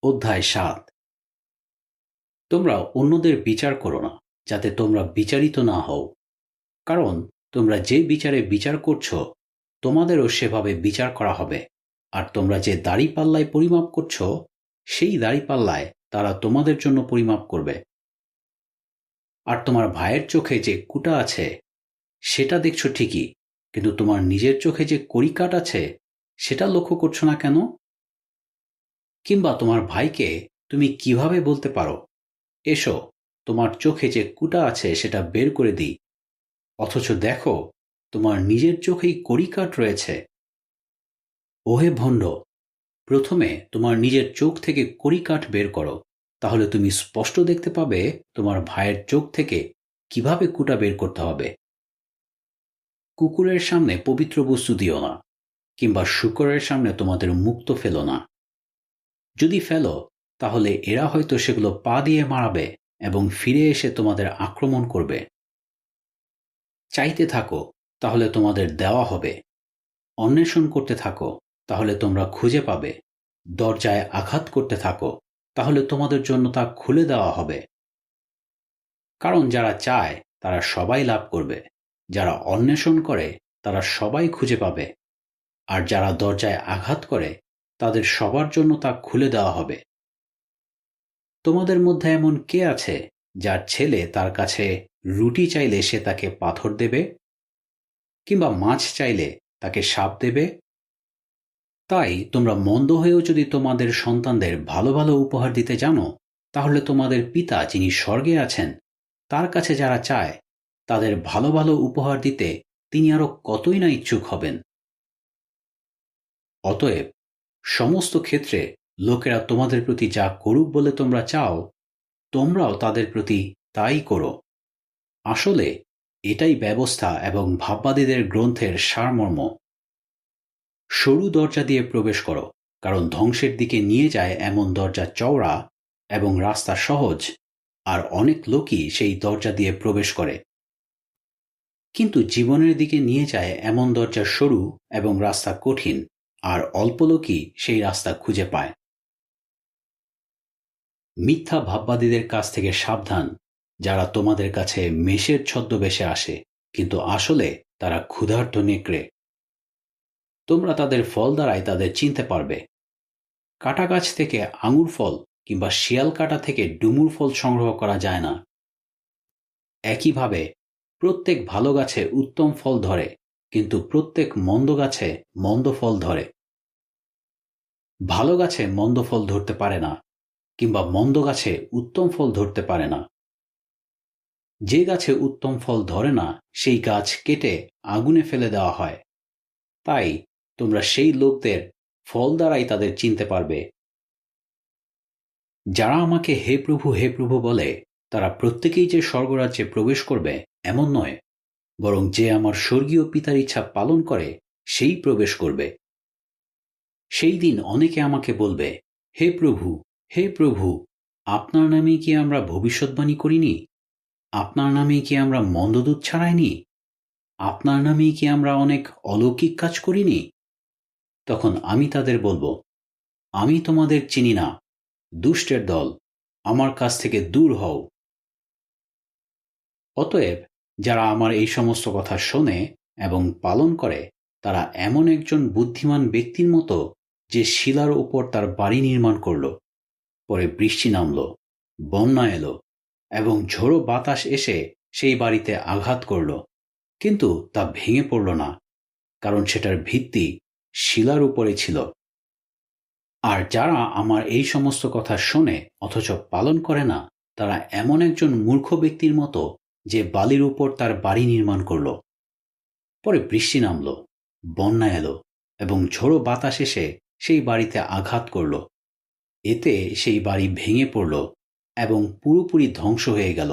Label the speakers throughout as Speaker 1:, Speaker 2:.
Speaker 1: অধ্যায় ৭। তোমরা অন্যদের বিচার করো না, যাতে তোমরা বিচারিত না হও। কারণ তোমরা যে বিচারে বিচার করছ, তোমাদেরও সেভাবে বিচার করা হবে। আর তোমরা যে দাঁড়িপাল্লায় পরিমাপ করছ, সেই দাঁড়িপাল্লায় তারা তোমাদের জন্য পরিমাপ করবে। আর তোমার ভাইয়ের চোখে যে কুটা আছে, সেটা দেখছো ঠিকই, কিন্তু তোমার নিজের চোখে যে কড়িকাঠ আছে, সেটা লক্ষ্য করছো না কেন? কিংবা তোমার ভাইকে তুমি কিভাবে বলতে পারো, এসো, তোমার চোখে যে কুটা আছে সেটা বের করে দিই, অথচ দেখো তোমার নিজের চোখেই কড়িকাঠ রয়েছে? ওহে ভণ্ড, প্রথমে তোমার নিজের চোখ থেকে কড়িকাঠ বের করো, তাহলে তুমি স্পষ্ট দেখতে পাবে তোমার ভাইয়ের চোখ থেকে কিভাবে কুটা বের করতে হবে। কুকুরের সামনে পবিত্র বস্তু দিও না, কিংবা শূকরের সামনে তোমাদের মুক্ত ফেলো না। যদি ফেলো, তাহলে এরা হয়তো সেগুলো পা দিয়ে মারাবে এবং ফিরে এসে তোমাদের আক্রমণ করবে। চাইতে থাকো, তাহলে তোমাদের দেওয়া হবে। অন্বেষণ করতে থাকো, তাহলে তোমরা খুঁজে পাবে। দরজায় আঘাত করতে থাকো, তাহলে তোমাদের জন্য তা খুলে দেওয়া হবে। কারণ যারা চায় তারা সবাই লাভ করবে, যারা অন্বেষণ করে তারা সবাই খুঁজে পাবে, আর যারা দরজায় আঘাত করে তাদের সবার জন্য তা খুলে দেওয়া হবে। তোমাদের মধ্যে এমন কে আছে যার ছেলে তার কাছে রুটি চাইলে সে তাকে পাথর দেবে, কিংবা মাছ চাইলে তাকে সাপ দেবে? তাই তোমরা মন্দ হয়েও যদি তোমাদের সন্তানদের ভালো ভালো উপহার দিতে জানো, তাহলে তোমাদের পিতা যিনি স্বর্গে আছেন, তার কাছে যারা চায় তাদের ভালো ভালো উপহার দিতে তিনি আরো কতই না ইচ্ছুক হবেন। অতএব সমস্ত ক্ষেত্রে লোকেরা তোমাদের প্রতি যা করুক বলে তোমরা চাও, তোমরাও তাদের প্রতি তাই করো। আসলে এটাই ব্যবস্থা এবং ভাববাদীদের গ্রন্থের সারমর্ম। সরু দরজা দিয়ে প্রবেশ করো, কারণ ধ্বংসের দিকে নিয়ে যায় এমন দরজা চওড়া এবং রাস্তা সহজ, আর অনেক লোকই সেই দরজা দিয়ে প্রবেশ করে। কিন্তু জীবনের দিকে নিয়ে যায় এমন দরজা সরু এবং রাস্তা কঠিন, আর অল্প লোকই সেই রাস্তা খুঁজে পায়। মিথ্যা ভাববাদীদের কাছ থেকে সাবধান, যারা তোমাদের কাছে মেষের ছদ্মবেশে আসে, কিন্তু আসলে তারা ক্ষুধার্ত নেকড়ে। তোমরা তাদের ফল দ্বারাই তাদের চিনতে পারবে। কাটা গাছ থেকে আঙুর ফল কিংবা শিয়াল কাটা থেকে ডুমুর ফল সংগ্রহ করা যায় না। একইভাবে প্রত্যেক ভালো গাছে উত্তম ফল ধরে, কিন্তু প্রত্যেক মন্দ গাছে মন্দ ফল ধরে। ভালো গাছে মন্দ ফল ধরতে পারে না, কিংবা মন্দ গাছে উত্তম ফল ধরতে পারে না। যে গাছে উত্তম ফল ধরে না, সেই গাছ কেটে আগুনে ফেলে দেওয়া হয়। তাই তোমরা সেই লোকদের ফল দ্বারাই তাদের চিনতে পারবে। যারা আমাকে হে প্রভু বলে, তারা প্রত্যেকেই যে স্বর্গরাজ্যে প্রবেশ করবে এমন নয়, বরং যে আমার স্বর্গীয় পিতার ইচ্ছা পালন করে সেই প্রবেশ করবে। সেই দিন অনেকে আমাকে বলবে, হে প্রভু, আপনার নামে কি আমরা ভবিষ্যদ্বাণী করিনি? আপনার নামে কি আমরা মন্দদূত ছাড়াইনি? আপনার নামে কি আমরা অনেক অলৌকিক কাজ করিনি? তখন আমি তাদের বলবো, আমি তোমাদের চিনি না, দুষ্টের দল, আমার কাছ থেকে দূর হও। অতএব যারা আমার এই সমস্ত কথা শোনে এবং পালন করে, তারা এমন একজন বুদ্ধিমান ব্যক্তির মতো, যে শিলার উপর তার বাড়ি নির্মাণ করল। পরে বৃষ্টি নামল, বন্যা এলো, এবং ঝোড়ো বাতাস এসে সেই বাড়িতে আঘাত করল, কিন্তু তা ভেঙে পড়ল না, কারণ সেটার ভিত্তি শিলার উপরে ছিল। আর যারা আমার এই সমস্ত কথা শোনে অথচ পালন করে না, তারা এমন একজন মূর্খ ব্যক্তির মতো, যে বালির উপর তার বাড়ি নির্মাণ করল। পরে বৃষ্টি নামল, বন্যা এলো, এবং ঝোড়ো বাতাস এসে সেই বাড়িতে আঘাত করল। এতে সেই বাড়ি ভেঙে পড়ল এবং পুরোপুরি ধ্বংস হয়ে গেল।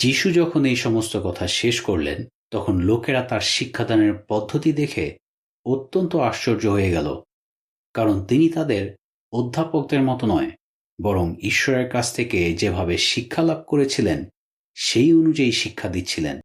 Speaker 1: যিশু যখন এই সমস্ত কথা শেষ করলেন, তখন লোকেরা তার শিক্ষাদানের পদ্ধতি দেখে অত্যন্ত আশ্চর্য হয়ে গেল, কারণ তিনি তাদের অধ্যাপকদের মতো নয়, বরং ঈশ্বরের কাছ থেকে যেভাবে শিক্ষা লাভ করেছিলেন সেই অনুযায়ী শিক্ষা দিচ্ছিলেন।